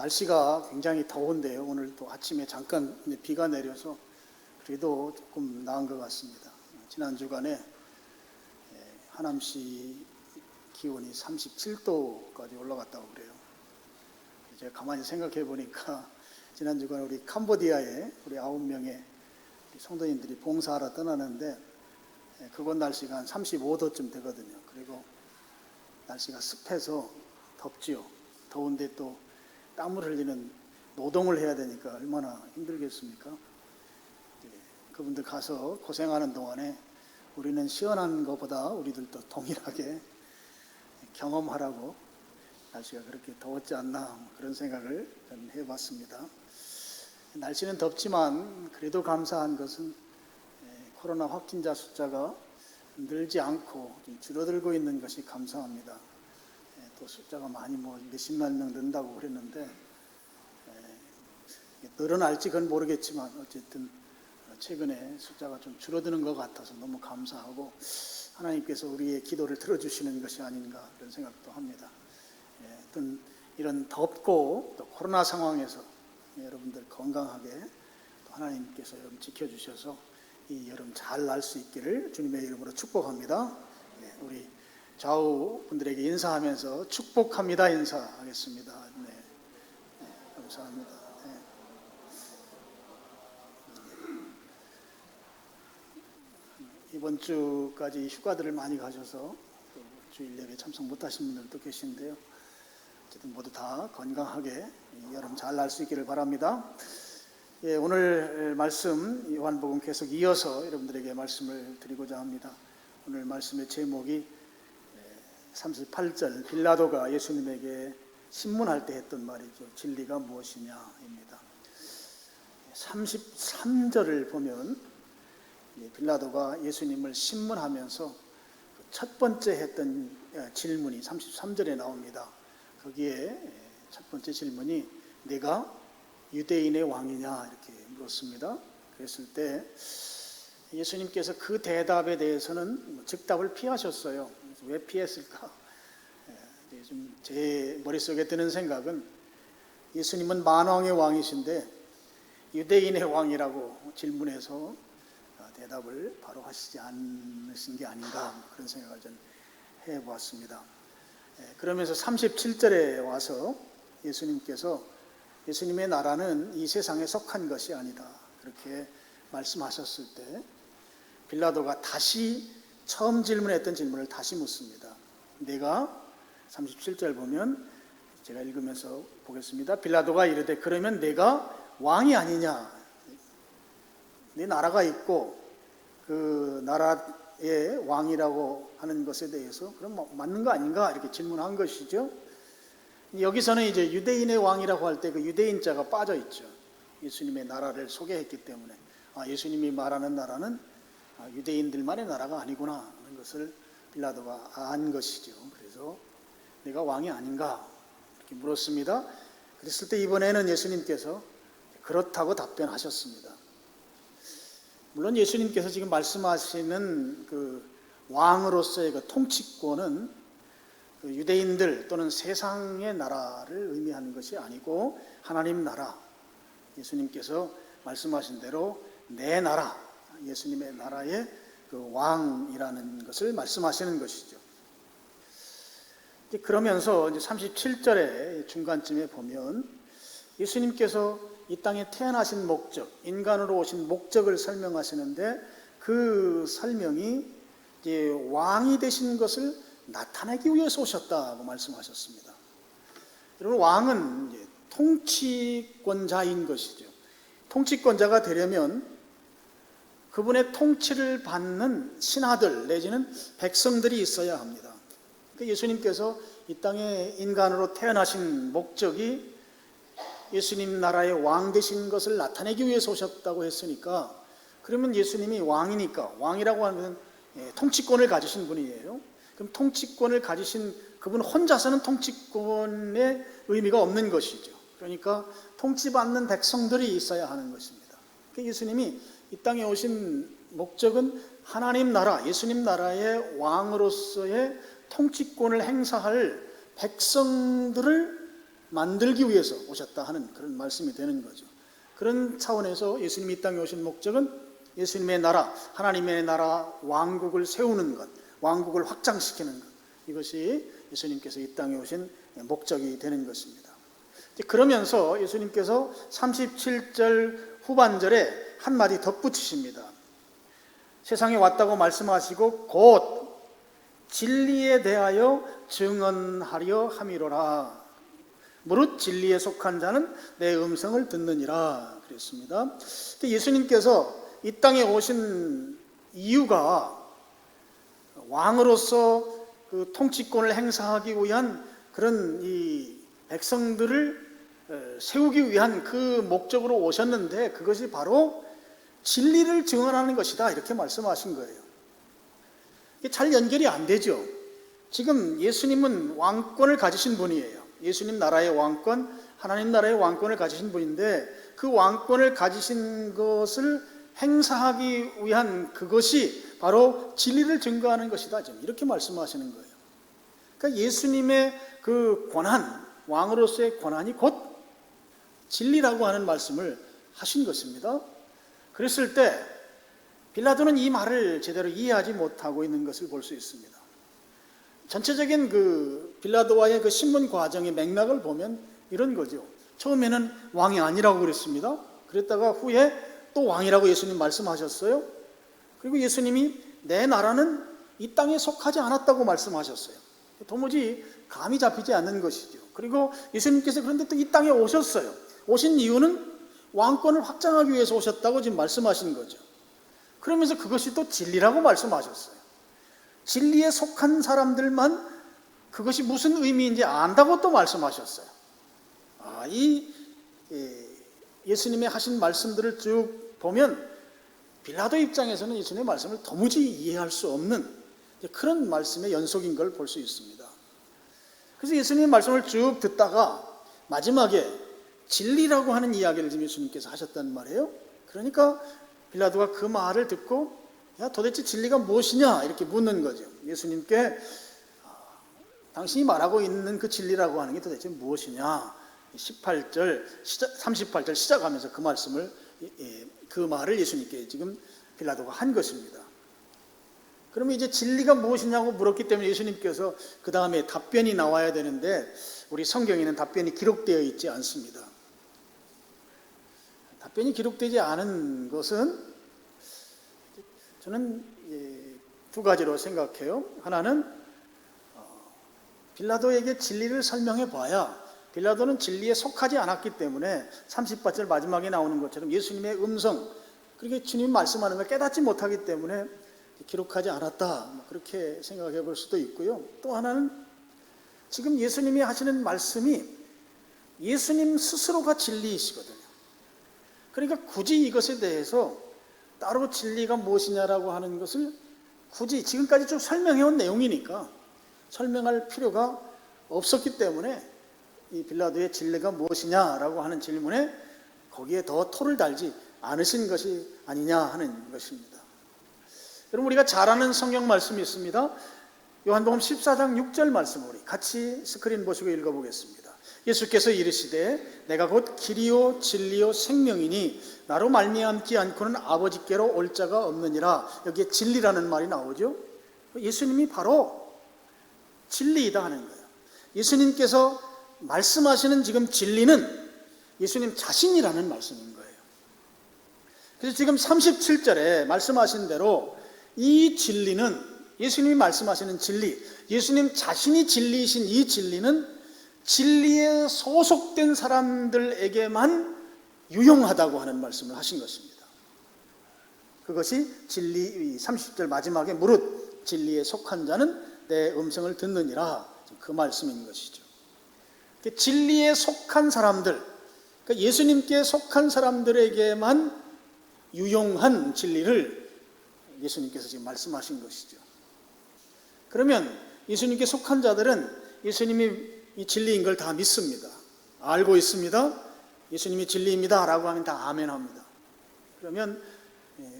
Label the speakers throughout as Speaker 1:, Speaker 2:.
Speaker 1: 날씨가 굉장히 더운데요. 오늘도 아침에 잠깐 비가 내려서 그래도 조금 나은 것 같습니다. 지난 주간에 하남시 기온이 37도까지 올라갔다고 그래요. 제가 가만히 생각해 보니까 지난 주간에 우리 캄보디아에 우리 9명의 성도님들이 봉사하러 떠나는데 그곳 날씨가 한 35도쯤 되거든요. 그리고 날씨가 습해서 덥지요. 더운데 또 땀을 흘리는 노동을 해야 되니까 얼마나 힘들겠습니까? 그분들 가서 고생하는 동안에 우리는 시원한 것보다 우리들도 동일하게 경험하라고 날씨가 그렇게 더웠지 않나 그런 생각을 저는 해봤습니다. 날씨는 덥지만 그래도 감사한 것은 코로나 확진자 숫자가 늘지 않고 줄어들고 있는 것이 감사합니다. 또 숫자가 많이 몇십만 명 는다고 그랬는데 늘어날지 그건 모르겠지만 어쨌든 최근에 숫자가 좀 줄어드는 것 같아서 너무 감사하고 하나님께서 우리의 기도를 들어주시는 것이 아닌가 그런 생각도 합니다. 어떤 이런 덥고 또 코로나 상황에서 여러분들 건강하게 또 하나님께서 여러분 지켜주셔서 이 여름 잘 날 수 있기를 주님의 이름으로 축복합니다. 우리 좌우 분들에게 인사하면서 축복합니다 인사하겠습니다. 감사합니다. 이번 주까지 휴가들을 많이 가셔서 주일 예배 참석 못하신 분들도 계신데요. 어쨌든 모두 다 건강하게 여름 잘 날 수 있기를 바랍니다. 오늘 말씀 요한복음 계속 이어서 여러분들에게 말씀을 드리고자 합니다. 오늘 말씀의 제목이 38절 빌라도가 예수님에게 신문할 때 했던 말이죠. 진리가 무엇이냐입니다. 33절을 보면 빌라도가 예수님을 신문하면서 첫 번째 했던 질문이 33절에 나옵니다. 거기에 첫 번째 질문이 내가 유대인의 왕이냐 이렇게 물었습니다. 그랬을 때 예수님께서 그 대답에 대해서는 즉답을 피하셨어요. 왜 피했을까? 좀 제 머릿속에 드는 생각은 예수님은 만왕의 왕이신데 유대인의 왕이라고 질문해서 대답을 바로 하시지 않으신 게 아닌가 그런 생각을 좀 해보았습니다. 그러면서 37절에 와서 예수님의 나라는 이 세상에 속한 것이 아니다 그렇게 말씀하셨을 때 빌라도가 다시 처음 질문했던 질문을 다시 묻습니다. 내가 37절 보면 제가 읽으면서 보겠습니다. 빌라도가 이르되 그러면 내가 왕이 아니냐? 네 나라가 있고 그 나라의 왕이라고 하는 것에 대해서 그럼 맞는 거 아닌가? 이렇게 질문한 것이죠. 여기서는 이제 유대인의 왕이라고 할 때 그 유대인자가 빠져 있죠. 예수님의 나라를 소개했기 때문에 예수님이 말하는 나라는 유대인들만의 나라가 아니구나 하는 것을 빌라도가 안 것이죠. 그래서 내가 왕이 아닌가 이렇게 물었습니다. 그랬을 때 이번에는 예수님께서 그렇다고 답변하셨습니다. 물론 예수님께서 지금 말씀하시는 그 왕으로서의 그 통치권은 그 유대인들 또는 세상의 나라를 의미하는 것이 아니고 하나님 나라, 예수님께서 말씀하신 대로 내 나라, 예수님의 나라의 그 왕이라는 것을 말씀하시는 것이죠. 그러면서 이제 37절의 중간쯤에 보면 예수님께서 이 땅에 태어나신 목적, 인간으로 오신 목적을 설명하시는데 그 설명이 이제 왕이 되신 것을 나타내기 위해서 오셨다고 말씀하셨습니다. 여러분, 왕은 이제 통치권자인 것이죠. 통치권자가 되려면 그분의 통치를 받는 신하들 내지는 백성들이 있어야 합니다. 그러니까 예수님께서 이 땅에 인간으로 태어나신 목적이 예수님 나라의 왕 되신 것을 나타내기 위해서 오셨다고 했으니까 그러면 예수님이 왕이니까 왕이라고 하면 통치권을 가지신 분이에요. 그럼 통치권을 가지신 그분 혼자서는 통치권의 의미가 없는 것이죠. 그러니까 통치받는 백성들이 있어야 하는 것입니다. 그러니까 예수님이 이 땅에 오신 목적은 하나님 나라, 예수님 나라의 왕으로서의 통치권을 행사할 백성들을 만들기 위해서 오셨다 하는 그런 말씀이 되는 거죠. 그런 차원에서 예수님이 이 땅에 오신 목적은 예수님의 나라, 하나님의 나라 왕국을 세우는 것, 왕국을 확장시키는 것, 이것이 예수님께서 이 땅에 오신 목적이 되는 것입니다. 그러면서 예수님께서 37절 후반절에 한마디 덧붙이십니다. 세상에 왔다고 말씀하시고 곧 진리에 대하여 증언하려 함이로라. 무릇 진리에 속한 자는 내 음성을 듣느니라 그랬습니다. 예수님께서 이 땅에 오신 이유가 왕으로서 그 통치권을 행사하기 위한 그런 이 백성들을 세우기 위한 그 목적으로 오셨는데, 그것이 바로 진리를 증언하는 것이다 이렇게 말씀하신 거예요. 이게 잘 연결이 안 되죠. 지금 예수님은 왕권을 가지신 분이에요. 예수님 나라의 왕권, 하나님 나라의 왕권을 가지신 분인데, 그 왕권을 가지신 것을 행사하기 위한 그것이 바로 진리를 증거하는 것이다, 이렇게 말씀하시는 거예요. 그러니까 예수님의 그 권한, 왕으로서의 권한이 곧 진리라고 하는 말씀을 하신 것입니다. 그랬을 때 빌라도는 이 말을 제대로 이해하지 못하고 있는 것을 볼 수 있습니다. 전체적인 그 빌라도와의 그 신문 과정의 맥락을 보면 이런 거죠. 처음에는 왕이 아니라고 그랬습니다. 그랬다가 후에 또 왕이라고 예수님 말씀하셨어요. 그리고 예수님이 내 나라는 이 땅에 속하지 않았다고 말씀하셨어요. 도무지 감이 잡히지 않는 것이죠. 그리고 예수님께서 그런데 또 이 땅에 오셨어요. 오신 이유는 왕권을 확장하기 위해서 오셨다고 지금 말씀하신 거죠. 그러면서 그것이 또 진리라고 말씀하셨어요. 진리에 속한 사람들만 그것이 무슨 의미인지 안다고 또 말씀하셨어요. 예수님의 하신 말씀들을 쭉 보면 빌라도 입장에서는 예수님의 말씀을 도무지 이해할 수 없는 그런 말씀의 연속인 걸 볼 수 있습니다. 그래서 예수님의 말씀을 쭉 듣다가 마지막에 진리라고 하는 이야기를 지금 예수님께서 하셨단 말이에요. 그러니까 빌라도가 그 말을 듣고 야, 도대체 진리가 무엇이냐 이렇게 묻는 거죠. 예수님께 당신이 말하고 있는 그 진리라고 하는 게 도대체 무엇이냐. 38절 시작하면서 그 말씀을, 그 말을 예수님께 지금 빌라도가 한 것입니다. 그러면 이제 진리가 무엇이냐고 물었기 때문에 예수님께서 그 다음에 답변이 나와야 되는데 우리 성경에는 답변이 기록되어 있지 않습니다. 답변이 기록되지 않은 것은 저는 두 가지로 생각해요. 하나는 빌라도에게 진리를 설명해 봐야 빌라도는 진리에 속하지 않았기 때문에 38절 마지막에 나오는 것처럼 예수님의 음성, 그렇게 주님 말씀하는 걸 깨닫지 못하기 때문에 기록하지 않았다, 그렇게 생각해 볼 수도 있고요. 또 하나는 지금 예수님이 하시는 말씀이 예수님 스스로가 진리이시거든요. 그러니까 굳이 이것에 대해서 따로 진리가 무엇이냐라고 하는 것을 굳이 지금까지 좀 설명해온 내용이니까 설명할 필요가 없었기 때문에 이 빌라도의 진리가 무엇이냐라고 하는 질문에 거기에 더 토를 달지 않으신 것이 아니냐 하는 것입니다. 여러분, 우리가 잘 아는 성경 말씀이 있습니다. 요한복음 14장 6절 말씀을 우리 같이 스크린 보시고 읽어보겠습니다. 예수께서 이르시되 내가 곧 길이요 진리요 생명이니 나로 말미암지 않고는 아버지께로 올 자가 없느니라. 여기에 진리라는 말이 나오죠. 예수님이 바로 진리이다 하는 거예요. 예수님께서 말씀하시는 지금 진리는 예수님 자신이라는 말씀인 거예요. 그래서 지금 37절에 말씀하신 대로 이 진리는, 예수님이 말씀하시는 진리, 예수님 자신이 진리이신 이 진리는 진리에 소속된 사람들에게만 유용하다고 하는 말씀을 하신 것입니다. 그것이 진리, 30절 마지막에 무릇 진리에 속한 자는 내 음성을 듣느니라, 그 말씀인 것이죠. 진리에 속한 사람들, 그러니까 예수님께 속한 사람들에게만 유용한 진리를 예수님께서 지금 말씀하신 것이죠. 그러면 예수님께 속한 자들은 예수님이 이 진리인 걸 다 믿습니다. 알고 있습니다. 예수님이 진리입니다 라고 하면 다 아멘합니다. 그러면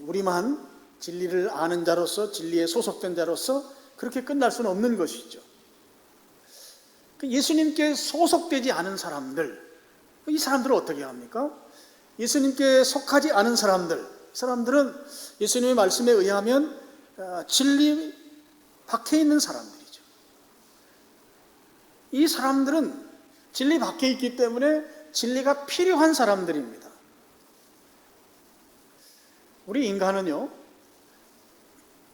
Speaker 1: 우리만 진리를 아는 자로서, 진리에 소속된 자로서 그렇게 끝날 수는 없는 것이죠. 예수님께 소속되지 않은 사람들, 이 사람들은 어떻게 합니까? 예수님께 속하지 않은 사람들은 예수님의 말씀에 의하면 진리 밖에 있는 사람들이죠. 이 사람들은 진리 밖에 있기 때문에 진리가 필요한 사람들입니다. 우리 인간은요,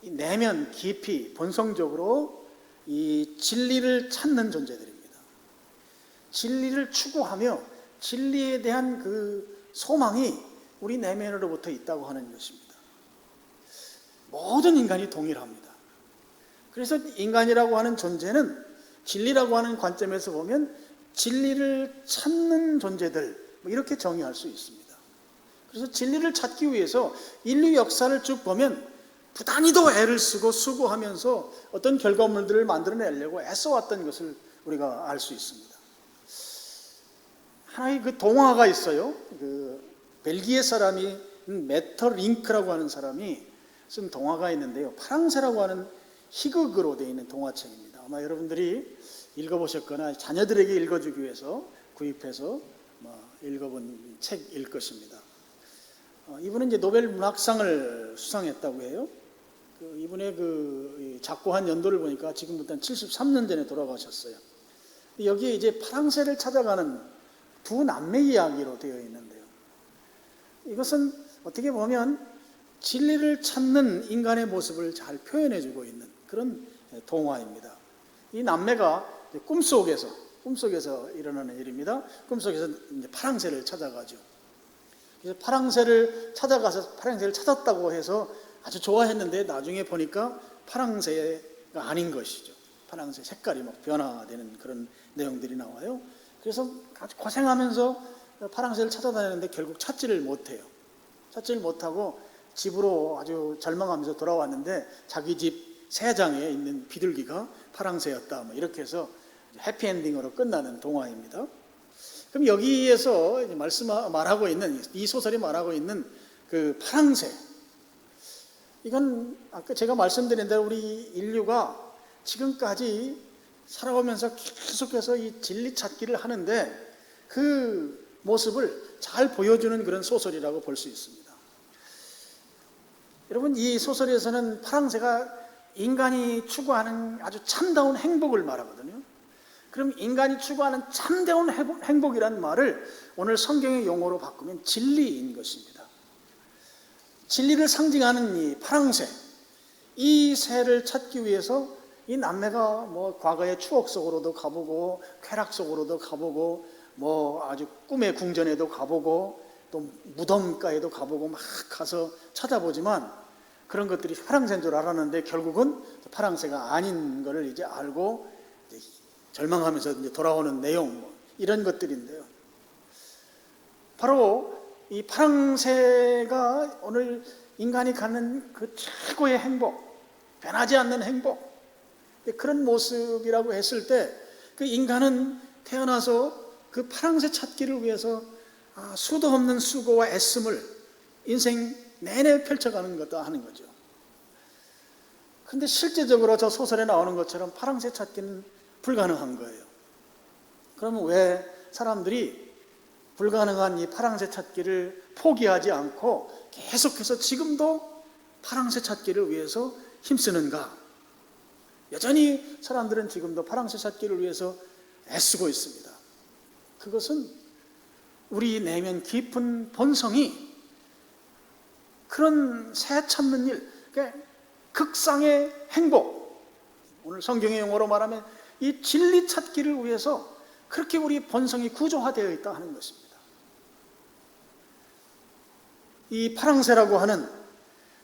Speaker 1: 내면 깊이 본성적으로 이 진리를 찾는 존재들입니다. 진리를 추구하며 진리에 대한 그 소망이 우리 내면으로부터 있다고 하는 것입니다. 모든 인간이 동일합니다. 그래서 인간이라고 하는 존재는 진리라고 하는 관점에서 보면 진리를 찾는 존재들, 이렇게 정의할 수 있습니다. 그래서 진리를 찾기 위해서 인류 역사를 쭉 보면 부단히도 애를 쓰고 수고하면서 어떤 결과물들을 만들어내려고 애써왔던 것을 우리가 알 수 있습니다. 하나의 그 동화가 있어요. 그 벨기에 사람이 메터링크라고 하는 사람이 쓴 동화가 있는데요. 파랑새라고 하는 희극으로 되어 있는 동화책입니다. 아마 여러분들이 읽어보셨거나 자녀들에게 읽어주기 위해서 구입해서 읽어본 책일 것입니다. 이분은 이제 노벨 문학상을 수상했다고 해요. 이분의 그 작고한 연도를 보니까 지금부터 한 73년 전에 돌아가셨어요. 여기에 이제 파랑새를 찾아가는 두 남매 이야기로 되어 있는데요. 이것은 어떻게 보면 진리를 찾는 인간의 모습을 잘 표현해주고 있는 그런 동화입니다. 이 남매가 꿈속에서 일어나는 일입니다. 꿈속에서 이제 파랑새를 찾아가죠. 그래서 파랑새를 찾아가서 파랑새를 찾았다고 해서 아주 좋아했는데 나중에 보니까 파랑새가 아닌 것이죠. 파랑새 색깔이 막 변화되는 그런 내용들이 나와요. 그래서 아주 고생하면서 파랑새를 찾아다녔는데 결국 찾지를 못해요. 찾지를 못하고 집으로 아주 절망하면서 돌아왔는데 자기 집 새장에 있는 비둘기가 파랑새였다. 이렇게 해서 해피엔딩으로 끝나는 동화입니다. 그럼 여기에서 말하고 있는 이 소설이 말하고 있는 그 파랑새, 이건 아까 제가 말씀드린 대로 우리 인류가 지금까지 살아오면서 계속해서 이 진리 찾기를 하는데 그 모습을 잘 보여주는 그런 소설이라고 볼 수 있습니다. 여러분, 이 소설에서는 파랑새가 인간이 추구하는 아주 참다운 행복을 말하거든요. 그럼 인간이 추구하는 참다운 행복이라는 말을 오늘 성경의 용어로 바꾸면 진리인 것입니다. 진리를 상징하는 이 파랑새, 이 새를 찾기 위해서 이 남매가 과거의 추억 속으로도 가보고 쾌락 속으로도 가보고 아주 꿈의 궁전에도 가보고 또 무덤가에도 가보고 막 가서 찾아보지만 그런 것들이 파랑새인 줄 알았는데 결국은 파랑새가 아닌 것을 이제 알고 이제 절망하면서 이제 돌아오는 내용, 이런 것들인데요. 바로 이 파랑새가 오늘 인간이 갖는 그 최고의 행복, 변하지 않는 행복, 그런 모습이라고 했을 때 그 인간은 태어나서 그 파랑새 찾기를 위해서 수도 없는 수고와 애씀을 인생 내내 펼쳐가는 것다 하는 거죠. 그런데 실제적으로 저 소설에 나오는 것처럼 파랑새 찾기는 불가능한 거예요. 그러면 왜 사람들이 불가능한 이 파랑새 찾기를 포기하지 않고 계속해서 지금도 파랑새 찾기를 위해서 힘쓰는가? 여전히 사람들은 지금도 파랑새 찾기를 위해서 애쓰고 있습니다. 그것은 우리 내면 깊은 본성이 그런 새 찾는 일, 그러니까 극상의 행복, 오늘 성경의 용어로 말하면 이 진리 찾기를 위해서 그렇게 우리 본성이 구조화되어 있다 하는 것입니다. 이 파랑새라고 하는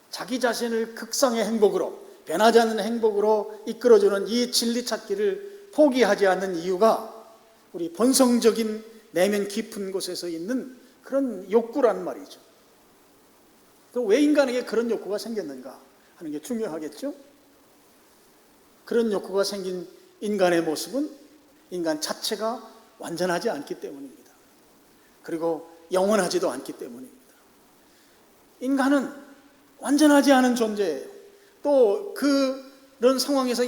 Speaker 1: 자기 자신을 극상의 행복으로, 변하지 않는 행복으로 이끌어주는 이 진리 찾기를 포기하지 않는 이유가 우리 본성적인 내면 깊은 곳에서 있는 그런 욕구란 말이죠. 왜 인간에게 그런 욕구가 생겼는가 하는 게 중요하겠죠. 그런 욕구가 생긴 인간의 모습은 인간 자체가 완전하지 않기 때문입니다. 그리고 영원하지도 않기 때문입니다. 인간은 완전하지 않은 존재예요. 또 그런 상황에서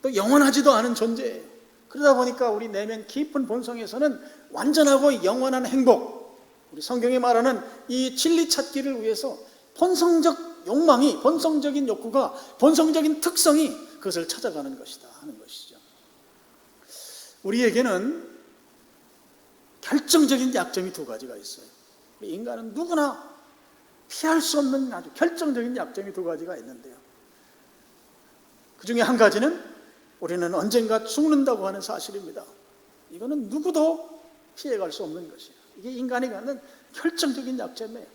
Speaker 1: 또 영원하지도 않은 존재예요. 그러다 보니까 우리 내면 깊은 본성에서는 완전하고 영원한 행복, 우리 성경이 말하는 이 진리 찾기를 위해서 본성적 욕망이, 본성적인 욕구가, 본성적인 특성이 그것을 찾아가는 것이다 하는 것이죠. 우리에게는 결정적인 약점이 두 가지가 있어요. 우리 인간은 누구나 피할 수 없는 아주 결정적인 약점이 두 가지가 있는데요. 그 중에 한 가지는 우리는 언젠가 죽는다고 하는 사실입니다. 이거는 누구도 피해갈 수 없는 것이에요. 이게 인간이 갖는 결정적인 약점이에요.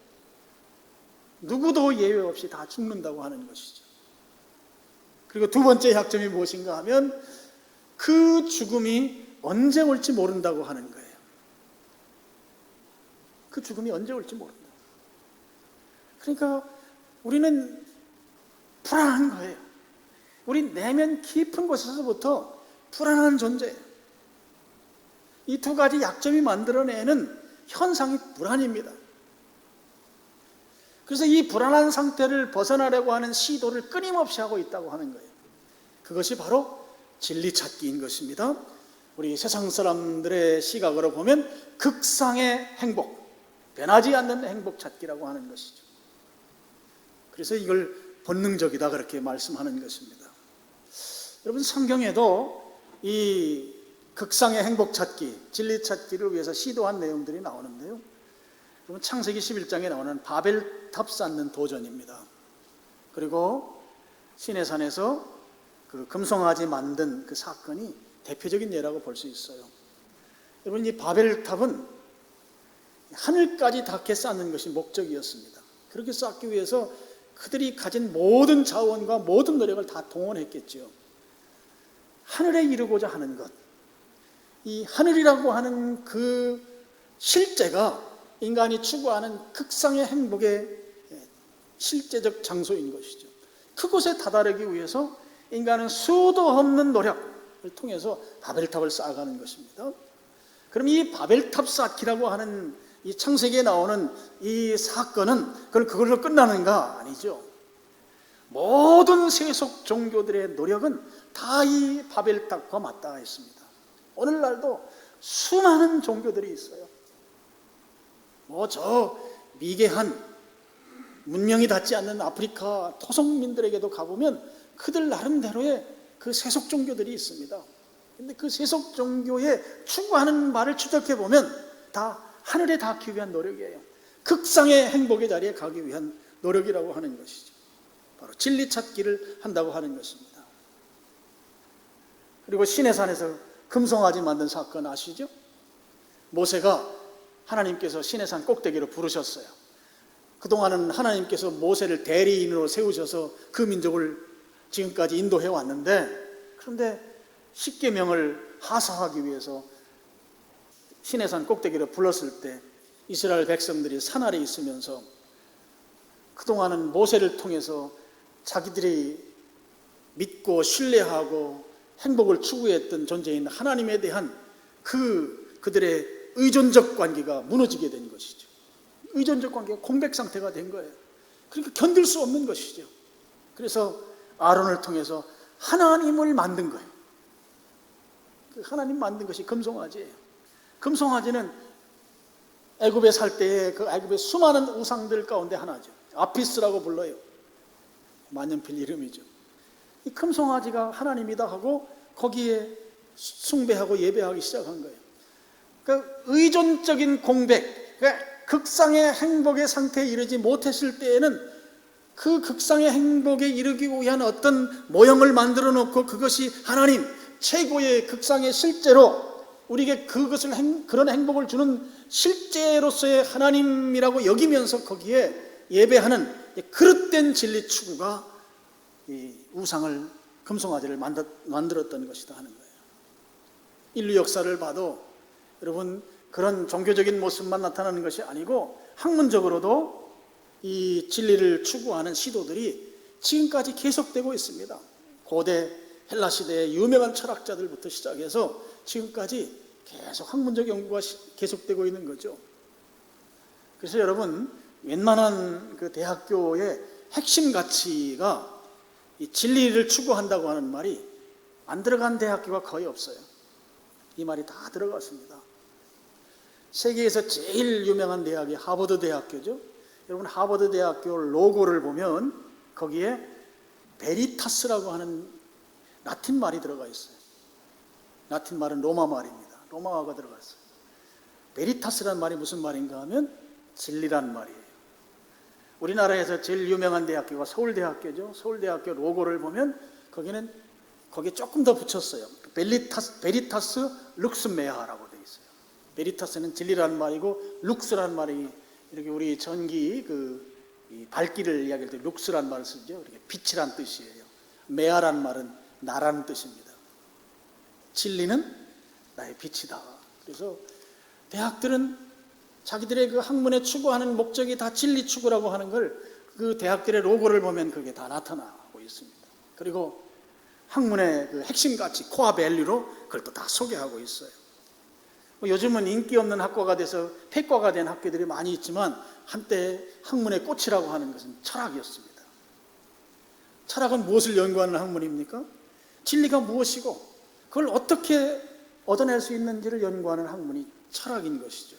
Speaker 1: 누구도 예외 없이 다 죽는다고 하는 것이죠. 그리고 두 번째 약점이 무엇인가 하면 그 죽음이 언제 올지 모른다고 하는 거예요. 그 죽음이 언제 올지 모른다. 그러니까 우리는 불안한 거예요. 우리 내면 깊은 곳에서부터 불안한 존재예요. 이 두 가지 약점이 만들어내는 현상이 불안입니다. 그래서 이 불안한 상태를 벗어나려고 하는 시도를 끊임없이 하고 있다고 하는 거예요. 그것이 바로 진리 찾기인 것입니다. 우리 세상 사람들의 시각으로 보면 극상의 행복, 변하지 않는 행복 찾기라고 하는 것이죠. 그래서 이걸 본능적이다 그렇게 말씀하는 것입니다. 여러분, 성경에도 이 극상의 행복 찾기, 진리 찾기를 위해서 시도한 내용들이 나오는데요. 그러면 창세기 11장에 나오는 바벨탑 쌓는 도전입니다. 그리고 시내산에서 그 금송아지 만든 그 사건이 대표적인 예라고 볼 수 있어요. 여러분, 이 바벨탑은 하늘까지 닿게 쌓는 것이 목적이었습니다. 그렇게 쌓기 위해서 그들이 가진 모든 자원과 모든 노력을 다 동원했겠죠. 하늘에 이르고자 하는 것, 이 하늘이라고 하는 그 실제가 인간이 추구하는 극상의 행복의 실제적 장소인 것이죠. 그곳에 다다르기 위해서 인간은 수도 없는 노력을 통해서 바벨탑을 쌓아가는 것입니다. 그럼 이 바벨탑 쌓기라고 하는 이 창세기에 나오는 이 사건은 그걸로 끝나는가? 아니죠. 모든 세속 종교들의 노력은 다 이 바벨탑과 맞닿아 있습니다. 오늘날도 수많은 종교들이 있어요. 저 미개한 문명이 닿지 않는 아프리카 토속민들에게도 가보면 그들 나름대로의 그 세속 종교들이 있습니다. 근데 그 세속 종교에 추구하는 바를 추적해 보면 다 하늘에 닿기 위한 노력이에요. 극상의 행복의 자리에 가기 위한 노력이라고 하는 것이죠. 바로 진리 찾기를 한다고 하는 것입니다. 그리고 시내산에서 금송아지 만든 사건 아시죠? 모세가 하나님께서 시내산 꼭대기로 부르셨어요. 그동안은 하나님께서 모세를 대리인으로 세우셔서 그 민족을 지금까지 인도해 왔는데, 그런데 십계명을 하사하기 위해서 시내산 꼭대기로 불렀을 때 이스라엘 백성들이 산 아래 있으면서 그동안은 모세를 통해서 자기들이 믿고 신뢰하고 행복을 추구했던 존재인 하나님에 대한 그들의 의존적 관계가 무너지게 된 것이죠. 의존적 관계가 공백 상태가 된 거예요. 그러니까 견딜 수 없는 것이죠. 그래서 아론을 통해서 하나님을 만든 거예요. 그 하나님 만든 것이 금송아지예요. 금송아지는 애굽에 살 때의 그 애굽의 수많은 우상들 가운데 하나죠. 아피스라고 불러요. 만년필 이름이죠. 이 금송아지가 하나님이다 하고 거기에 숭배하고 예배하기 시작한 거예요. 그러니까 의존적인 공백, 그러니까 극상의 행복의 상태에 이르지 못했을 때에는 그 극상의 행복에 이르기 위한 어떤 모형을 만들어 놓고 그것이 하나님, 최고의 극상의 실제로 우리에게 그런 행복을 주는 실제로서의 하나님이라고 여기면서 거기에 예배하는 그릇된 진리 추구가 이 우상을, 금송아지를 만들었던 것이다 하는 거예요. 인류 역사를 봐도 여러분, 그런 종교적인 모습만 나타나는 것이 아니고 학문적으로도 이 진리를 추구하는 시도들이 지금까지 계속되고 있습니다. 고대 헬라 시대의 유명한 철학자들부터 시작해서 지금까지 계속 학문적 연구가 계속되고 있는 거죠. 그래서 여러분, 웬만한 그 대학교의 핵심 가치가 이 진리를 추구한다고 하는 말이 안 들어간 대학교가 거의 없어요. 이 말이 다 들어갔습니다. 세계에서 제일 유명한 대학이 하버드 대학교죠. 여러분, 하버드 대학교 로고를 보면 거기에 베리타스라고 하는 라틴 말이 들어가 있어요. 라틴 말은 로마 말입니다. 로마어가 들어가 있어요. 베리타스라는 말이 무슨 말인가 하면 진리란 말이에요. 우리나라에서 제일 유명한 대학교가 서울대학교죠. 서울대학교 로고를 보면 거기에 조금 더 붙였어요. 베리타스 룩스메아라고 되어 있어요. 베리타스는 진리라는 말이고, 룩스라는 말이 이렇게 우리 전기 이 밝기를 이야기할 때 룩스라는 말을 쓰죠. 이렇게 빛이란 뜻이에요. 메아라는 말은 나라는 뜻입니다. 진리는 나의 빛이다. 그래서 대학들은 자기들의 그 학문에 추구하는 목적이 다 진리 추구라고 하는 걸 그 대학들의 로고를 보면 그게 다 나타나고 있습니다. 그리고 학문의 그 핵심 가치, 코어 밸류로 그걸 또 다 소개하고 있어요. 요즘은 인기 없는 학과가 돼서 폐과가 된 학교들이 많이 있지만, 한때 학문의 꽃이라고 하는 것은 철학이었습니다. 철학은 무엇을 연구하는 학문입니까? 진리가 무엇이고 그걸 어떻게 얻어낼 수 있는지를 연구하는 학문이 철학인 것이죠.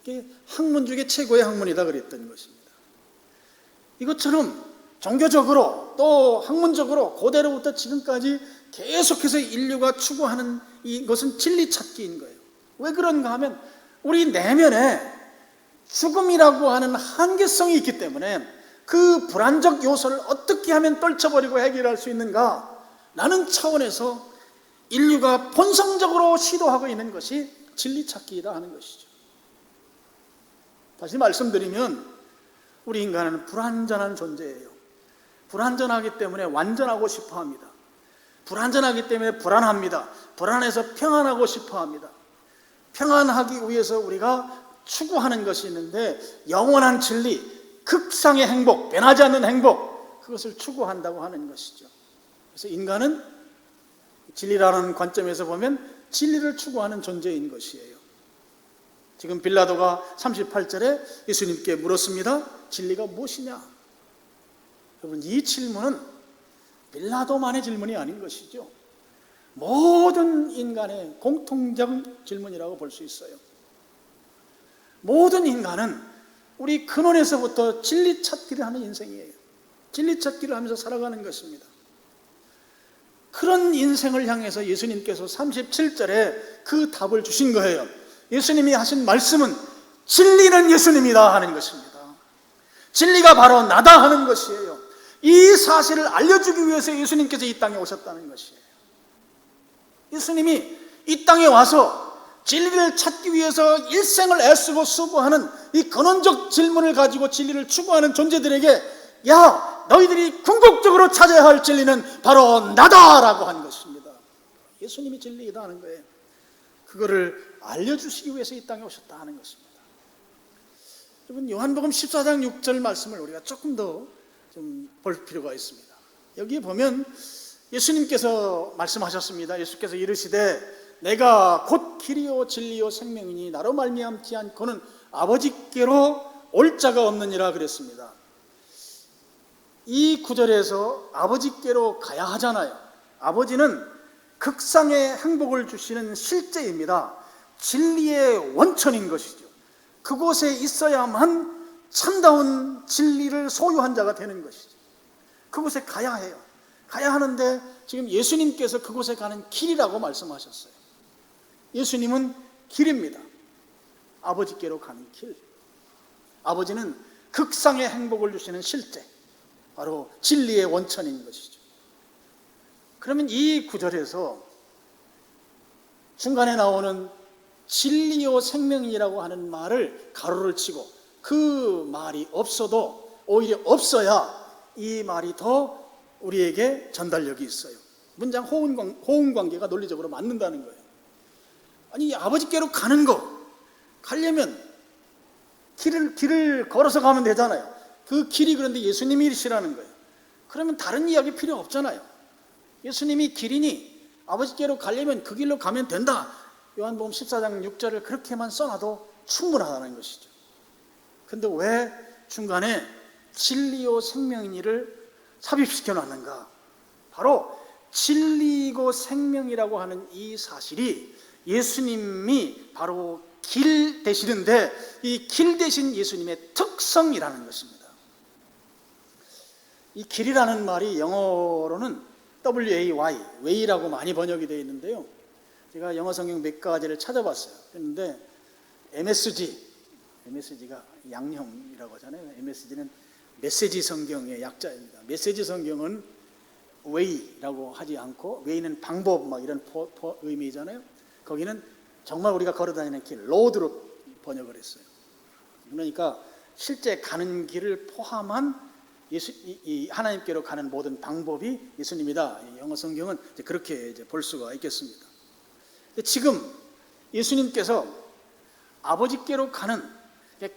Speaker 1: 이게 학문 중에 최고의 학문이다 그랬던 것입니다. 이것처럼 종교적으로 또 학문적으로 고대로부터 지금까지 계속해서 인류가 추구하는 이것은 진리 찾기인 거예요. 왜 그런가 하면 우리 내면에 죽음이라고 하는 한계성이 있기 때문에 그 불안적 요소를 어떻게 하면 떨쳐버리고 해결할 수 있는가 라는 차원에서 인류가 본성적으로 시도하고 있는 것이 진리 찾기이다 하는 것이죠. 다시 말씀드리면 우리 인간은 불완전한 존재예요. 불완전하기 때문에 완전하고 싶어 합니다. 불완전하기 때문에 불안합니다. 불안해서 평안하고 싶어 합니다. 평안하기 위해서 우리가 추구하는 것이 있는데, 영원한 진리, 극상의 행복, 변하지 않는 행복, 그것을 추구한다고 하는 것이죠. 그래서 인간은 진리라는 관점에서 보면 진리를 추구하는 존재인 것이에요. 지금 빌라도가 38절에 예수님께 물었습니다. 진리가 무엇이냐? 여러분, 이 질문은 빌라도만의 질문이 아닌 것이죠. 모든 인간의 공통적 질문이라고 볼 수 있어요. 모든 인간은 우리 근원에서부터 진리 찾기를 하는 인생이에요. 진리 찾기를 하면서 살아가는 것입니다. 그런 인생을 향해서 예수님께서 37절에 그 답을 주신 거예요. 예수님이 하신 말씀은 진리는 예수님이다 하는 것입니다. 진리가 바로 나다 하는 것이에요. 이 사실을 알려주기 위해서 예수님께서 이 땅에 오셨다는 것이에요. 예수님이 이 땅에 와서 진리를 찾기 위해서 일생을 애쓰고 수고하는 이 근원적 질문을 가지고 진리를 추구하는 존재들에게, 야, 너희들이 궁극적으로 찾아야 할 진리는 바로 나다라고 한 것입니다. 예수님이 진리이다 하는 거예요. 그거를 알려주시기 위해서 이 땅에 오셨다 하는 것입니다. 여러분, 요한복음 14장 6절 말씀을 우리가 조금 더 좀 볼 필요가 있습니다. 여기에 보면 예수님께서 말씀하셨습니다. 예수께서 이르시되 내가 곧 길이요 진리요 생명이니 나로 말미암지 않고는 아버지께로 올 자가 없느니라 그랬습니다. 이 구절에서 아버지께로 가야 하잖아요. 아버지는 극상의 행복을 주시는 실제입니다. 진리의 원천인 것이죠. 그곳에 있어야만 참다운 진리를 소유한 자가 되는 것이죠. 그곳에 가야 해요. 가야 하는데 지금 예수님께서 그곳에 가는 길이라고 말씀하셨어요. 예수님은 길입니다. 아버지께로 가는 길. 아버지는 극상의 행복을 주시는 실제, 바로 진리의 원천인 것이죠. 그러면 이 구절에서 중간에 나오는 진리요 생명이라고 하는 말을 가로를 치고, 그 말이 없어도 오히려 없어야 이 말이 더 우리에게 전달력이 있어요. 문장 호응 관계가 논리적으로 맞는다는 거예요. 아니, 아버지께로 가는 거, 가려면 길을 걸어서 가면 되잖아요. 그 길이 그런데 예수님이시라는 거예요. 그러면 다른 이야기 필요 없잖아요. 예수님이 길이니 아버지께로 가려면 그 길로 가면 된다. 요한복음 14장 6절을 그렇게만 써놔도 충분하다는 것이죠. 근데 왜 중간에 진리요 생명이니를 삽입시켜 놨는가? 바로 진리고 생명이라고 하는 이 사실이 예수님이 바로 길 되시는데 이 길 되신 예수님의 특성이라는 것입니다. 이 길이라는 말이 영어로는 WAY, way라고 많이 번역이 되어 있는데요. 제가 영어 성경 몇 가지를 찾아봤어요. 그런데 MSG가 양념이라고 하잖아요. MSG는 메시지 성경의 약자입니다. 메시지 성경은 way라고 하지 않고 way는 방법 막 이런 의미잖아요. 거기는 정말 우리가 걸어다니는 길, 로드로 번역을 했어요. 그러니까 실제 가는 길을 포함한 하나님께로 가는 모든 방법이 예수님이다. 영어 성경은 그렇게 볼 수가 있겠습니다. 지금 예수님께서 아버지께로 가는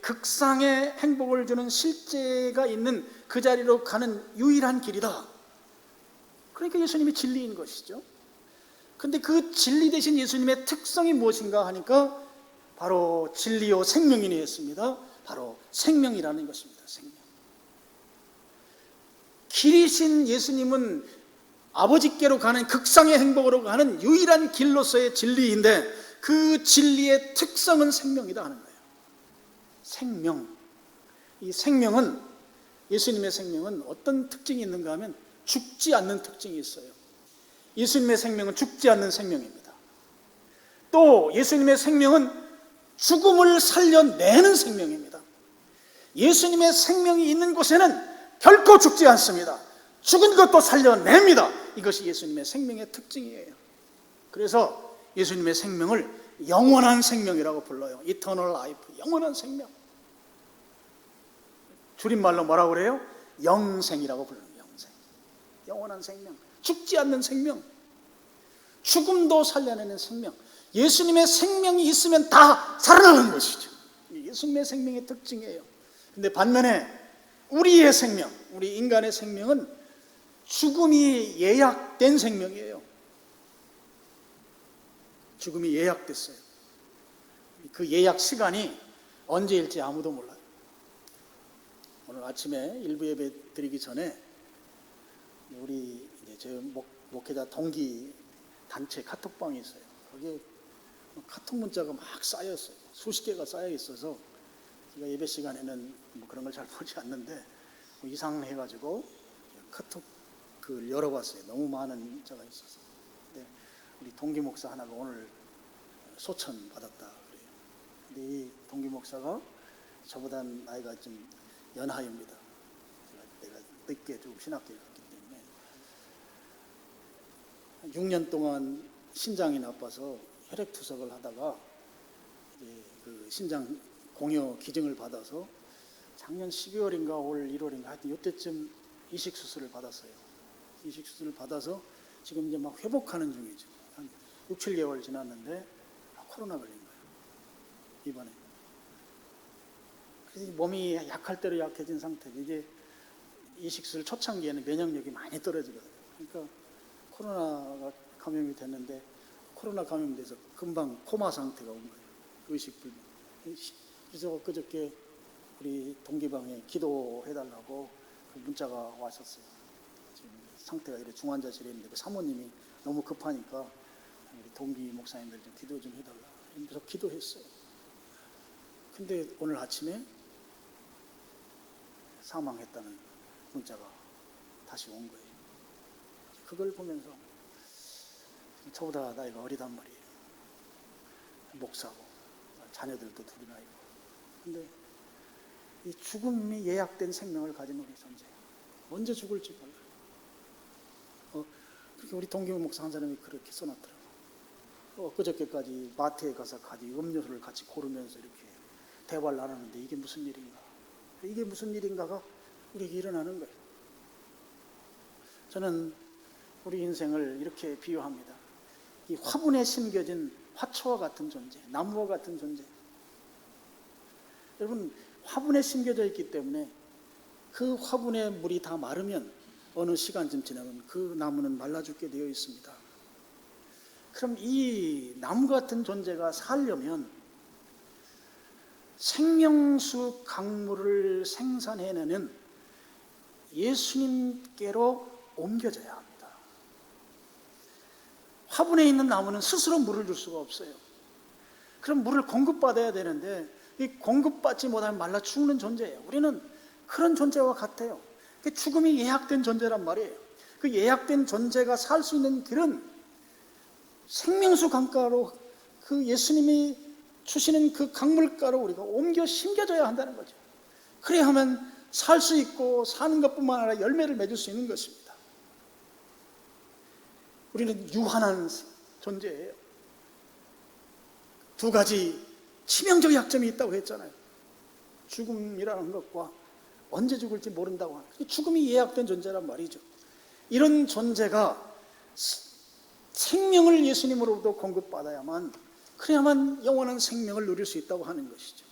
Speaker 1: 극상의 행복을 주는 실제가 있는 그 자리로 가는 유일한 길이다. 그러니까 예수님이 진리인 것이죠. 근데 그 진리 되신 예수님의 특성이 무엇인가 하니까 바로 진리요 생명이니 했습니다. 바로 생명이라는 것입니다. 생명. 길이신 예수님은 아버지께로 가는 극상의 행복으로 가는 유일한 길로서의 진리인데 그 진리의 특성은 생명이다 하는 거예요. 생명. 이 생명은, 예수님의 생명은 어떤 특징이 있는가 하면 죽지 않는 특징이 있어요. 예수님의 생명은 죽지 않는 생명입니다. 또 예수님의 생명은 죽음을 살려내는 생명입니다. 예수님의 생명이 있는 곳에는 결코 죽지 않습니다. 죽은 것도 살려냅니다. 이것이 예수님의 생명의 특징이에요. 그래서 예수님의 생명을 영원한 생명이라고 불러요. Eternal Life, 영원한 생명. 줄임말로 뭐라고 그래요? 영생이라고 불러요. 영생. 영원한 생명. 죽지 않는 생명. 죽음도 살려내는 생명. 예수님의 생명이 있으면 다 살아나는 것이죠. 예수님의 생명의 특징이에요. 근데 반면에 우리의 생명, 우리 인간의 생명은 죽음이 예약된 생명이에요. 죽음이 예약됐어요. 그 예약 시간이 언제일지 아무도 몰라요. 오늘 아침에 일부 예배 드리기 전에 우리 제 목회자 동기 단체 카톡방이 있어요. 거기에 카톡 문자가 막 쌓였어요. 수십 개가 쌓여 있어서 제가 예배 시간에는 그런 걸 잘 보지 않는데 이상해가지고 카톡 그 열어봤어요. 너무 많은 문자가 있어서. 근데 우리 동기 목사 하나가 오늘 소천 받았다 그래요. 근데 이 동기 목사가 저보다 나이가 좀 연하입니다. 내가 늦게 좀 신학교에 갔기 때문에 6년 동안 신장이 나빠서 혈액투석을 하다가 이제 그 신장 공여 기증을 받아서 작년 12월인가 올 1월인가 하여튼 이때쯤 이식 수술을 받았어요. 이식 수술을 받아서 지금 이제 막 회복하는 중이죠. 한 6, 7개월 지났는데 코로나 걸린 거예요. 이번에. 그래서 몸이 약할 대로 약해진 상태죠. 이제 이식 수술 초창기에는 면역력이 많이 떨어지거든요. 그러니까 코로나가 감염이 됐는데 코로나 감염돼서 금방 코마 상태가 온 거예요. 의식불명. 그래서 그저께 우리 동기방에 기도해달라고 그 문자가 왔었어요. 지금 상태가 이래 중환자실에 있는데 그 사모님이 너무 급하니까 우리 동기 목사님들 좀 기도 좀 해달라. 그래서 기도했어요. 근데 오늘 아침에 사망했다는 문자가 다시 온 거예요. 그걸 보면서 저보다 나이가 어리단 말이에요. 목사고 자녀들도 둘이나 있고. 근데 이 죽음이 예약된 생명을 가진 우리 존재. 언제 죽을지 몰라요. 그렇게 우리 동기 목사 한 사람이 그렇게 써놨더라고요. 그저께까지 마트에 가서 음료수를 같이 고르면서 이렇게 대화를 나누는데 이게 무슨 일인가? 이게 무슨 일인가가 우리에게 일어나는 거예요. 저는 우리 인생을 이렇게 비유합니다. 이 화분에 심겨진 화초와 같은 존재, 나무와 같은 존재. 여러분, 화분에 심겨져 있기 때문에 그 화분에 물이 다 마르면 어느 시간쯤 지나면 그 나무는 말라 죽게 되어 있습니다. 그럼 이 나무 같은 존재가 살려면 생명수 강물을 생산해내는 예수님께로 옮겨져야 합니다. 화분에 있는 나무는 스스로 물을 줄 수가 없어요. 그럼 물을 공급받아야 되는데 이 공급받지 못하면 말라 죽는 존재예요. 우리는 그런 존재와 같아요. 죽음이 예약된 존재란 말이에요. 그 예약된 존재가 살 수 있는 길은 생명수 강가로, 그 예수님이 주시는 그 강물가로 우리가 옮겨 심겨져야 한다는 거죠. 그래야 하면 살 수 있고 사는 것뿐만 아니라 열매를 맺을 수 있는 것입니다. 우리는 유한한 존재예요. 두 가지 치명적 약점이 있다고 했잖아요. 죽음이라는 것과 언제 죽을지 모른다고 하는, 죽음이 예약된 존재란 말이죠. 이런 존재가 생명을 예수님으로부터 공급받아야만, 그래야만 영원한 생명을 누릴 수 있다고 하는 것이죠.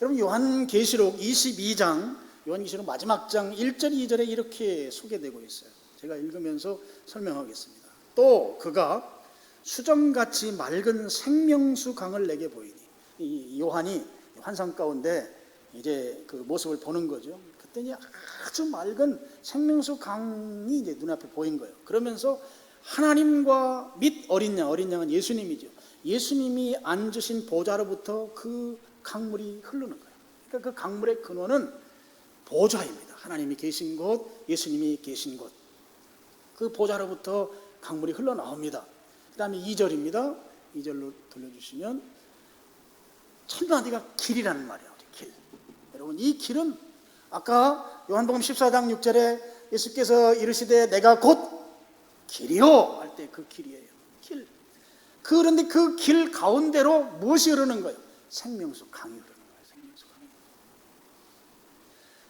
Speaker 1: 여러분, 요한계시록 22장, 요한계시록 마지막 장 1절 2절에 이렇게 소개되고 있어요. 제가 읽으면서 설명하겠습니다. 또 그가 수정같이 맑은 생명수 강을 내게 보이니, 이 요한이 환상 가운데 이제 그 모습을 보는 거죠. 그때 아주 맑은 생명수 강이 이제 눈앞에 보인 거예요. 그러면서 하나님과 및 어린 양은 예수님이죠. 예수님이 앉으신 보좌로부터 그 강물이 흐르는 거예요. 그러니까 그 강물의 근원은 보좌입니다. 하나님이 계신 곳, 예수님이 계신 곳, 그 보좌로부터 강물이 흘러나옵니다. 그 다음에 2절입니다. 2절로 돌려주시면 천만디가 길이라는 말이에요. 길. 여러분, 이 길은 아까 요한복음 14장 6절에 예수께서 이르시되 내가 곧 길이요 할 때 그 길이에요. 길. 그런데 그 길 가운데로 무엇이 흐르는 거예요? 생명수 강이 흐르는 거예요. 생명수 강이.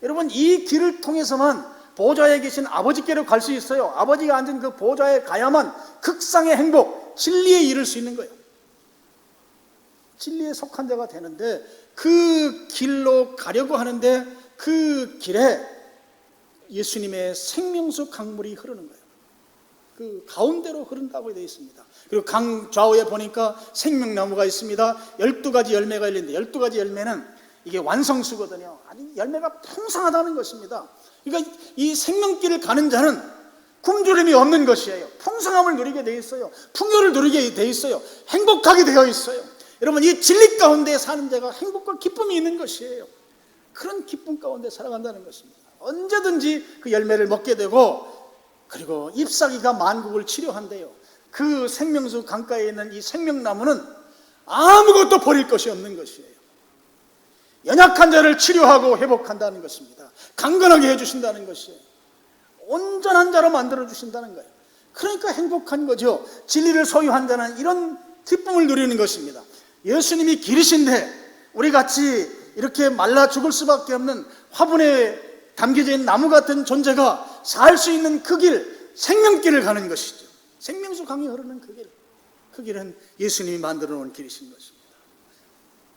Speaker 1: 여러분, 이 길을 통해서만 보좌에 계신 아버지께로 갈 수 있어요. 아버지가 앉은 그 보좌에 가야만 극상의 행복, 진리에 이를 수 있는 거예요. 진리에 속한 자가 되는데, 그 길로 가려고 하는데 그 길에 예수님의 생명수 강물이 흐르는 거예요. 그 가운데로 흐른다고 되어 있습니다. 그리고 강 좌우에 보니까 생명나무가 있습니다. 12가지 열매가 있는데 12가지 열매는 이게 완성수거든요. 아니, 열매가 풍성하다는 것입니다. 그러니까 이 생명길을 가는 자는 굶주림이 없는 것이에요. 풍성함을 누리게 되어 있어요. 풍요를 누리게 되어 있어요. 행복하게 되어 있어요. 여러분, 이 진리 가운데 사는 자가 행복과 기쁨이 있는 것이에요. 그런 기쁨 가운데 살아간다는 것입니다. 언제든지 그 열매를 먹게 되고, 그리고 잎사귀가 만국을 치료한대요. 그 생명수 강가에 있는 이 생명나무는 아무것도 버릴 것이 없는 것이에요. 연약한 자를 치료하고 회복한다는 것입니다. 강건하게 해주신다는 것이에요. 온전한 자로 만들어주신다는 거예요. 그러니까 행복한 거죠. 진리를 소유한 자는 이런 기쁨을 누리는 것입니다. 예수님이 길이신데 우리같이 이렇게 말라 죽을 수밖에 없는 화분에 담겨져 있는 나무 같은 존재가 살 수 있는 그 길, 생명길을 가는 것이죠. 생명수 강이 흐르는 그 길, 그 길은 예수님이 만들어 놓은 길이신 것입니다.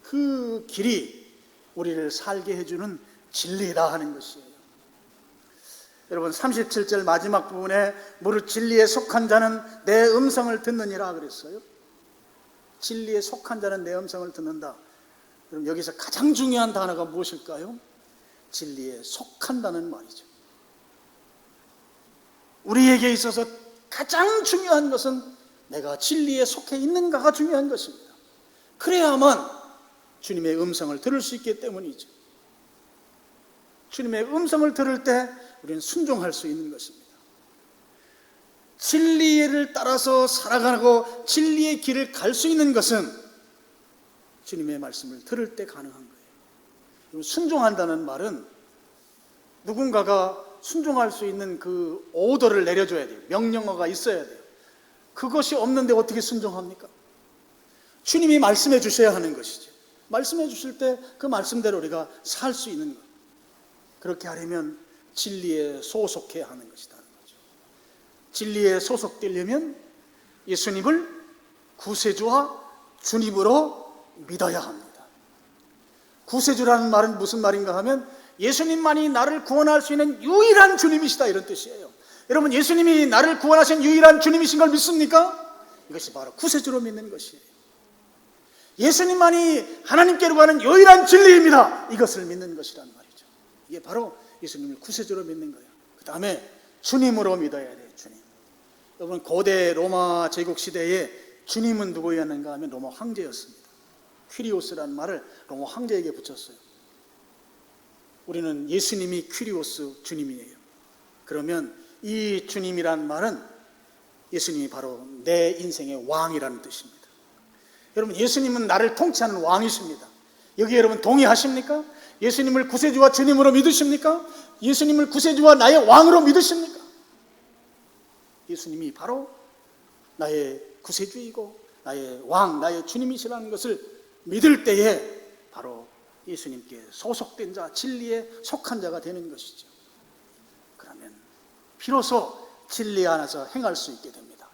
Speaker 1: 그 길이 우리를 살게 해주는 진리다 하는 것이에요. 여러분, 37절 마지막 부분에 무릇 진리에 속한 자는 내 음성을 듣느니라 그랬어요. 진리에 속한 자는 내 음성을 듣는다. 그럼 여기서 가장 중요한 단어가 무엇일까요? 진리에 속한다는 말이죠. 우리에게 있어서 가장 중요한 것은 내가 진리에 속해 있는가가 중요한 것입니다. 그래야만 주님의 음성을 들을 수 있기 때문이죠. 주님의 음성을 들을 때 우리는 순종할 수 있는 것입니다. 진리를 따라서 살아가고 진리의 길을 갈 수 있는 것은 주님의 말씀을 들을 때 가능한 거예요. 순종한다는 말은 누군가가 순종할 수 있는 그 오더를 내려줘야 돼요. 명령어가 있어야 돼요. 그것이 없는데 어떻게 순종합니까? 주님이 말씀해 주셔야 하는 것이죠. 말씀해 주실 때 그 말씀대로 우리가 살 수 있는 것. 그렇게 하려면 진리에 소속해야 하는 것이라는 거죠. 진리에 소속되려면 예수님을 구세주와 주님으로 믿어야 합니다. 구세주라는 말은 무슨 말인가 하면 예수님만이 나를 구원할 수 있는 유일한 주님이시다, 이런 뜻이에요. 여러분, 예수님이 나를 구원하신 유일한 주님이신 걸 믿습니까? 이것이 바로 구세주로 믿는 것이에요. 예수님만이 하나님께로 가는 유일한 진리입니다. 이것을 믿는 것이란 말이죠. 이게 바로 예수님을 구세주로 믿는 거예요. 그 다음에 주님으로 믿어야 돼요. 주님. 여러분, 고대 로마 제국 시대에 주님은 누구였는가 하면 로마 황제였습니다. 퀴리오스라는 말을 로마 황제에게 붙였어요. 우리는 예수님이 퀴리오스 주님이에요. 그러면 이 주님이란 말은 예수님이 바로 내 인생의 왕이라는 뜻입니다. 여러분, 예수님은 나를 통치하는 왕이십니다. 여기 여러분 동의하십니까? 예수님을 구세주와 주님으로 믿으십니까? 예수님을 구세주와 나의 왕으로 믿으십니까? 예수님이 바로 나의 구세주이고 나의 왕, 나의 주님이시라는 것을 믿을 때에 바로 예수님께 소속된 자, 진리에 속한 자가 되는 것이죠. 그러면 비로소 진리 안에서 행할 수 있게 됩니다.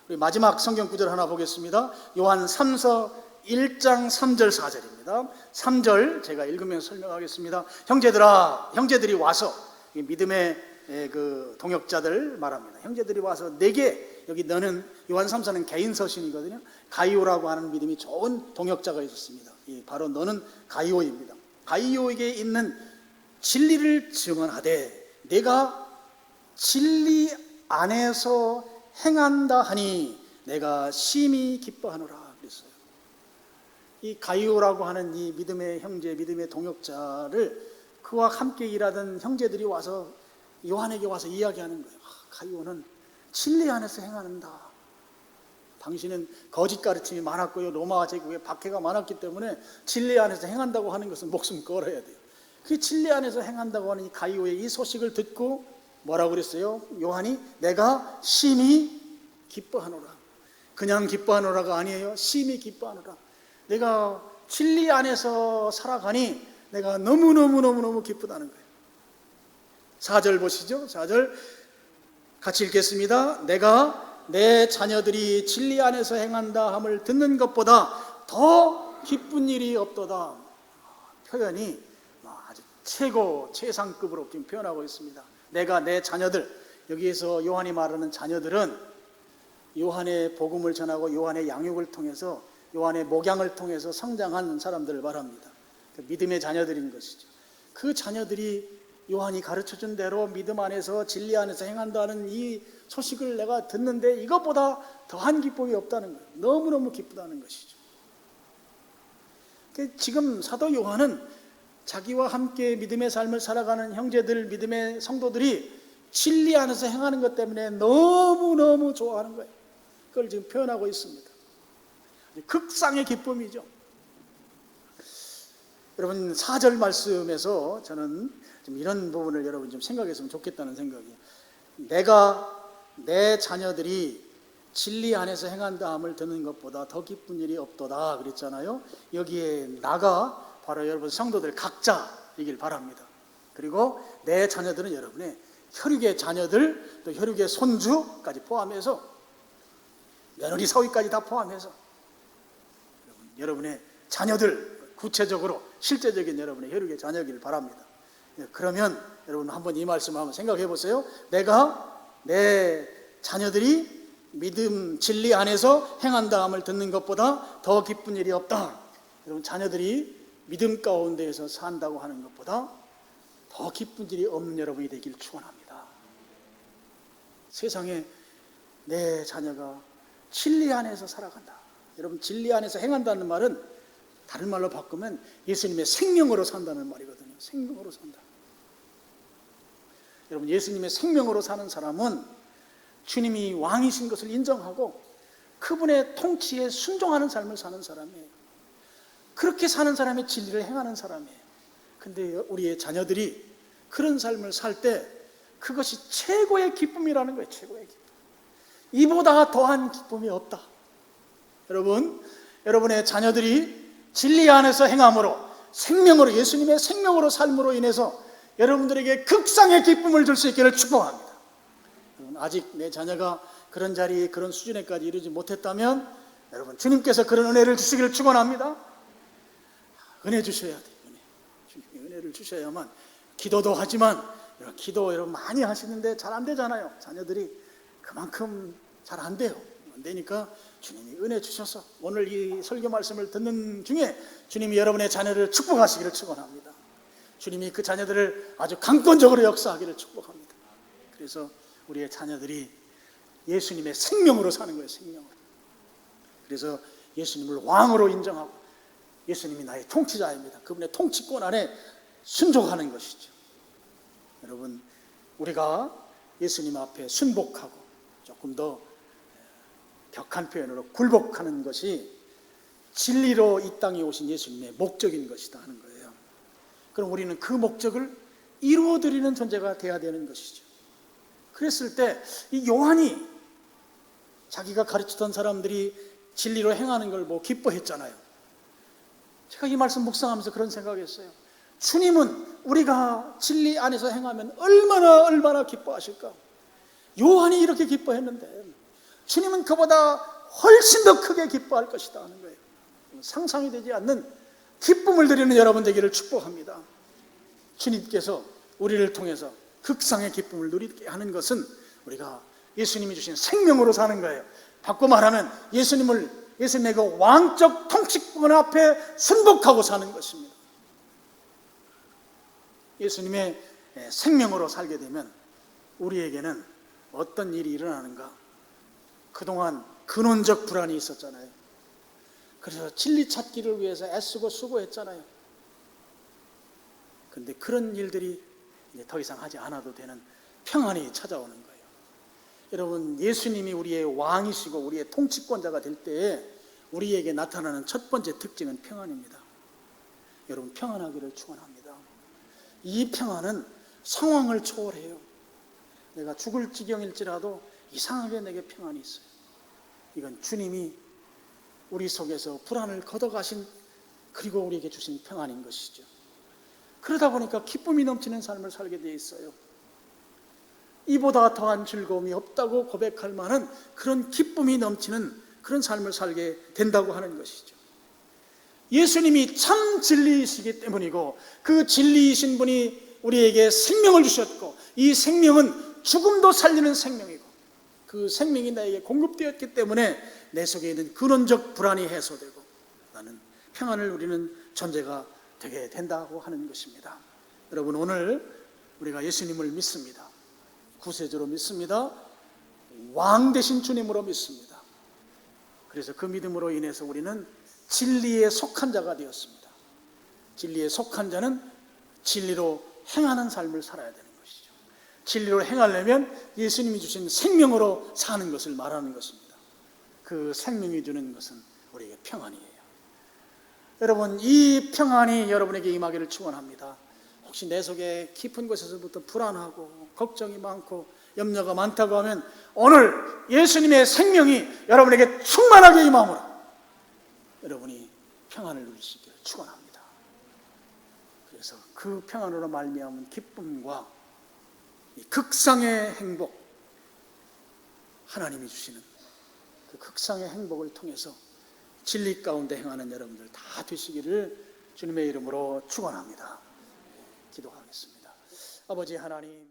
Speaker 1: 우리 마지막 성경 구절 하나 보겠습니다. 요한 3서 1장 3절 4절입니다. 3절 제가 읽으면서 설명하겠습니다. 형제들아, 형제들이 와서, 믿음의 그 동역자들 말합니다. 형제들이 와서 내게, 여기 너는, 요한 3서는 개인 서신이거든요. 가이오라고 하는 믿음이 좋은 동역자가 있었습니다. 바로 너는 가이오입니다. 가이오에게 있는 진리를 증언하되 내가 진리 안에서 행한다 하니 내가 심히 기뻐하노라 그랬어요. 이 가이오라고 하는 이 믿음의 형제, 믿음의 동역자를 그와 함께 일하던 형제들이 와서 요한에게 와서 이야기하는 거예요. 가이오는 진리 안에서 행한다. 당신은 거짓 가르침이 많았고요, 로마 제국에 박해가 많았기 때문에 진리 안에서 행한다고 하는 것은 목숨 걸어야 돼요. 그 진리 안에서 행한다고 하는 이 가이오의 이 소식을 듣고 뭐라고 그랬어요? 요한이 내가 심히 기뻐하노라. 그냥 기뻐하노라가 아니에요. 심히 기뻐하노라. 내가 진리 안에서 살아가니 내가 너무너무 기쁘다는 거예요. 4절 보시죠. 4절 같이 읽겠습니다. 내가 내 자녀들이 진리 안에서 행한다 함을 듣는 것보다 더 기쁜 일이 없도다. 표현이 아주 최상급으로 지금 표현하고 있습니다. 내가 내 자녀들, 여기에서 요한이 말하는 자녀들은 요한의 복음을 전하고 요한의 양육을 통해서, 요한의 목양을 통해서 성장한 사람들을 말합니다. 믿음의 자녀들인 것이죠. 그 자녀들이 요한이 가르쳐준 대로 믿음 안에서 진리 안에서 행한다는 이 소식을 내가 듣는데 이것보다 더한 기쁨이 없다는 거예요. 너무너무 기쁘다는 것이죠. 지금 사도 요한은 자기와 함께 믿음의 삶을 살아가는 형제들, 믿음의 성도들이 진리 안에서 행하는 것 때문에 너무너무 좋아하는 거예요. 그걸 지금 표현하고 있습니다. 극상의 기쁨이죠. 여러분, 4절 말씀에서 저는 좀 이런 부분을 여러분 좀 생각했으면 좋겠다는 생각이에요. 내가 내 자녀들이 진리 안에서 행한다 함을 듣는 것보다 더 기쁜 일이 없도다 그랬잖아요. 여기에 나가 바로 여러분 성도들 각자이길 바랍니다. 그리고 내 자녀들은 여러분의 혈육의 자녀들, 또 혈육의 손주까지 포함해서, 며느리 사위까지 다 포함해서 여러분의 자녀들, 구체적으로 실제적인 여러분의 혈육의 자녀이길 바랍니다. 그러면 여러분 한번 이 말씀 한번 생각해 보세요. 내가 내 자녀들이 믿음 진리 안에서 행한다 함을 듣는 것보다 더 기쁜 일이 없다. 여러분, 자녀들이 믿음 가운데에서 산다고 하는 것보다 더 기쁜 일이 없는 여러분이 되길 축원합니다. 세상에 내 자녀가 진리 안에서 살아간다. 여러분, 진리 안에서 행한다는 말은 다른 말로 바꾸면 예수님의 생명으로 산다는 말이거든요. 생명으로 산다. 여러분, 예수님의 생명으로 사는 사람은 주님이 왕이신 것을 인정하고 그분의 통치에 순종하는 삶을 사는 사람이에요. 그렇게 사는 사람의 진리를 행하는 사람이에요. 근데 우리의 자녀들이 그런 삶을 살 때 그것이 최고의 기쁨이라는 거예요. 최고의 기쁨. 이보다 더한 기쁨이 없다. 여러분, 여러분의 자녀들이 진리 안에서 행함으로, 생명으로, 예수님의 생명으로 삶으로 인해서 여러분들에게 극상의 기쁨을 줄 수 있기를 축복합니다. 아직 내 자녀가 그런 자리에, 그런 수준에까지 이르지 못했다면 여러분, 주님께서 그런 은혜를 주시기를 축원합니다. 은혜 주셔야 돼요. 주님이 은혜를 주셔야만. 기도도 하지만 기도 여러분 많이 하시는데 잘 안 되잖아요. 자녀들이 그만큼 잘 안 돼요. 안 되니까 주님이 은혜 주셔서 오늘 이 설교 말씀을 듣는 중에 주님이 여러분의 자녀를 축복하시기를 축원합니다. 주님이 그 자녀들을 아주 강권적으로 역사하기를 축복합니다. 그래서 우리의 자녀들이 예수님의 생명으로 사는 거예요. 생명으로. 그래서 예수님을 왕으로 인정하고 예수님이 나의 통치자입니다. 그분의 통치권 안에 순종하는 것이죠. 여러분, 우리가 예수님 앞에 순복하고 조금 더 격한 표현으로 굴복하는 것이 진리로 이 땅에 오신 예수님의 목적인 것이다 하는 거예요. 그럼 우리는 그 목적을 이루어드리는 존재가 되어야 되는 것이죠. 그랬을 때 이 요한이 자기가 가르치던 사람들이 진리로 행하는 걸 기뻐했잖아요. 제가 이 말씀 묵상하면서 그런 생각했어요. 주님은 우리가 진리 안에서 행하면 얼마나 기뻐하실까. 요한이 이렇게 기뻐했는데 주님은 그보다 훨씬 더 크게 기뻐할 것이다 하는 거예요. 상상이 되지 않는 기쁨을 드리는 여러분 되기를 축복합니다. 주님께서 우리를 통해서 극상의 기쁨을 누리게 하는 것은 우리가 예수님이 주신 생명으로 사는 거예요. 바꿔 말하면 예수님의 그 왕적 통치권 앞에 순복하고 사는 것입니다. 예수님의 생명으로 살게 되면 우리에게는 어떤 일이 일어나는가? 그동안 근원적 불안이 있었잖아요. 그래서 진리 찾기를 위해서 애쓰고 수고했잖아요. 그런데 그런 일들이 이제 더 이상 하지 않아도 되는 평안이 찾아오는 거예요. 여러분, 예수님이 우리의 왕이시고 우리의 통치권자가 될 때에 우리에게 나타나는 첫 번째 특징은 평안입니다. 여러분, 평안하기를 축원합니다. 이 평안은 상황을 초월해요. 내가 죽을 지경일지라도 이상하게 내게 평안이 있어요. 이건 주님이 우리 속에서 불안을 걷어가신, 그리고 우리에게 주신 평안인 것이죠. 그러다 보니까 기쁨이 넘치는 삶을 살게 돼 있어요. 이보다 더한 즐거움이 없다고 고백할 만한 그런 기쁨이 넘치는 그런 삶을 살게 된다고 하는 것이죠. 예수님이 참 진리이시기 때문이고, 그 진리이신 분이 우리에게 생명을 주셨고, 이 생명은 죽음도 살리는 생명이고, 그 생명이 나에게 공급되었기 때문에 내 속에 있는 근원적 불안이 해소되고 나는 평안을 누리는 존재가 되게 된다고 하는 것입니다. 여러분, 오늘 우리가 예수님을 믿습니다. 구세주로 믿습니다. 왕 되신 주님으로 믿습니다. 그래서 그 믿음으로 인해서 우리는 진리에 속한 자가 되었습니다. 진리에 속한 자는 진리로 행하는 삶을 살아야 되는 것이죠. 진리로 행하려면 예수님이 주신 생명으로 사는 것을 말하는 것입니다. 그 생명이 주는 것은 우리에게 평안이에요. 여러분, 이 평안이 여러분에게 임하기를 축원합니다. 혹시 내 속에 깊은 곳에서부터 불안하고 걱정이 많고 염려가 많다고 하면 오늘 예수님의 생명이 여러분에게 충만하게 임함으로 여러분이 평안을 누리시기를 축원합니다. 그래서 그 평안으로 말미암은 기쁨과 이 극상의 행복, 하나님이 주시는 그 극상의 행복을 통해서 진리 가운데 행하는 여러분들 다 되시기를 주님의 이름으로 축원합니다. 기도하겠습니다. 아버지 하나님,